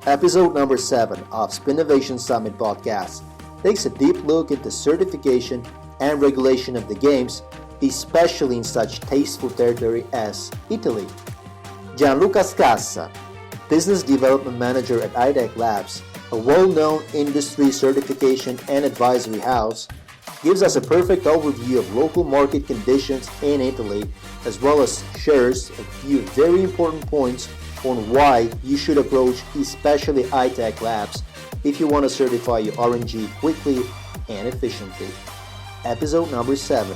Episode number 7 of Spinnovation Summit Podcasts takes a deep look into certification and regulation of the games, especially in such tasteful territory as Italy. Gianluca Scassa, Business Development Manager at iTech Labs, a well-known industry certification and advisory house, gives us a perfect overview of local market conditions in Italy, as well as shares a few very important points on why you should approach especially iTech Labs if you want to certify your RNG quickly and efficiently. Episode number 7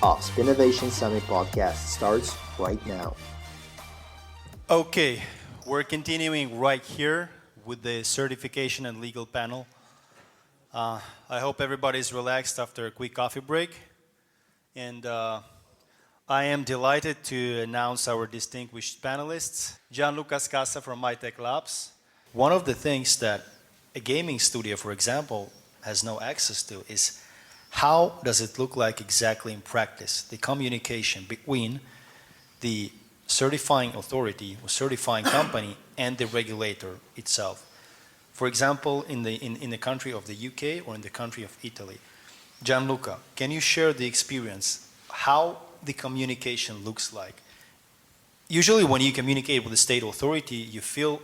of Spinnovation Summit Podcast starts right now. Okay, we're continuing right here with the certification and legal panel. I hope everybody's relaxed after a quick coffee break. And I am delighted to announce our distinguished panelists. Gianluca Scassa from iTech Labs. One of the things that a gaming studio, for example, has no access to is how does it look like exactly in practice, the communication between the certifying authority or certifying company and the regulator itself. For example, in the country of the UK or in the country of Italy. Gianluca, can you share the experience, how the communication looks like? Usually when you communicate with the state authority, you feel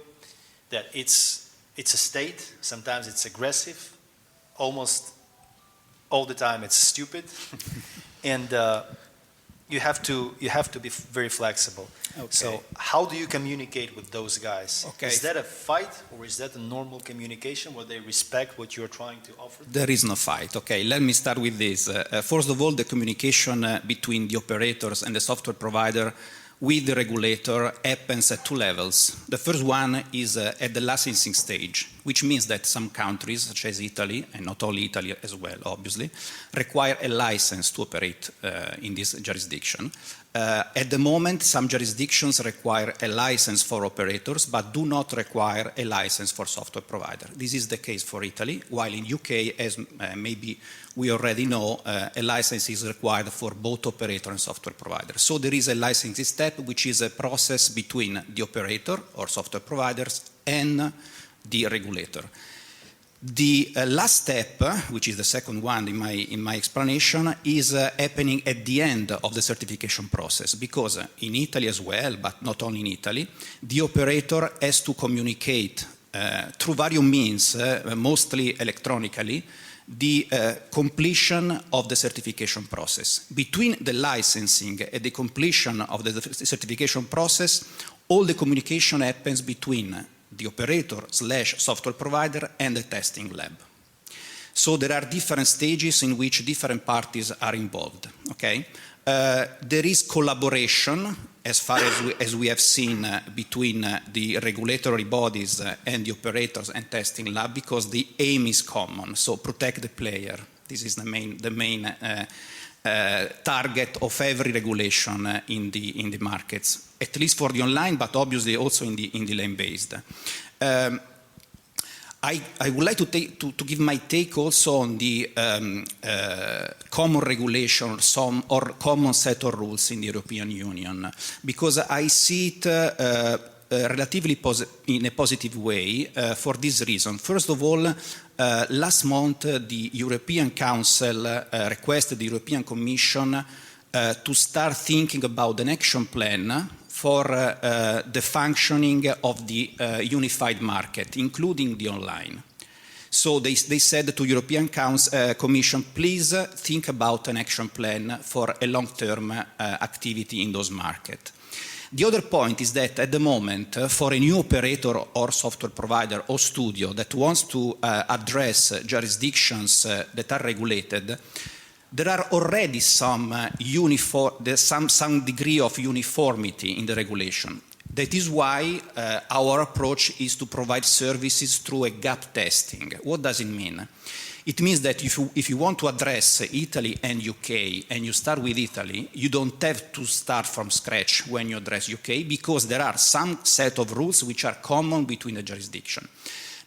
that it's a state, sometimes it's aggressive, almost all the time it's stupid, and you have to be very flexible. Okay. So how do you communicate with those guys? Okay. Is that a fight or is that a normal communication where they respect what you're trying to offer? There is no fight. Okay, let me start with this. First of all, the communication between the operators and the software provider with the regulator happens at two levels. The first one is at the licensing stage, which means that some countries, such as Italy, and not only Italy as well, obviously, require a license to operate in this jurisdiction. At the moment, some jurisdictions require a license for operators, but do not require a license for software provider. This is the case for Italy, while in UK, as maybe we already know, a license is required for both operator and software provider. So there is a licensing step, which is a process between the operator or software providers and the regulator. The last step, which is the second one in my explanation, is happening at the end of the certification process, because in Italy as well, but not only in Italy, the operator has to communicate through various means, mostly electronically, the completion of the certification process. Between the licensing and the completion of the certification process, all the communication happens between the operator/software provider and the testing lab. So there are different stages in which different parties are involved. Okay, there is collaboration as far as we have seen between the regulatory bodies and the operators and testing lab, because the aim is common. So protect the player. This is the main target of every regulation in the markets, at least for the online, but obviously also in the land-based. I would like to give my take also on the common regulation, or common set of rules in the European Union, because I see it relatively in a positive way for this reason. First of all, last month the European Council requested the European Commission to start thinking about an action plan for the functioning of the unified market, including the online. So they said to European Commission, please think about an action plan for a long-term activity in those markets. The other point is that at the moment, for a new operator or software provider or studio that wants to address jurisdictions that are regulated, there are already some degree of uniformity in the regulation. That is why our approach is to provide services through a gap testing. What does it mean? It means that if you want to address Italy and UK and you start with Italy, you don't have to start from scratch when you address UK, because there are some set of rules which are common between the jurisdiction.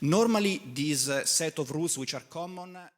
Normally, this set of rules which are common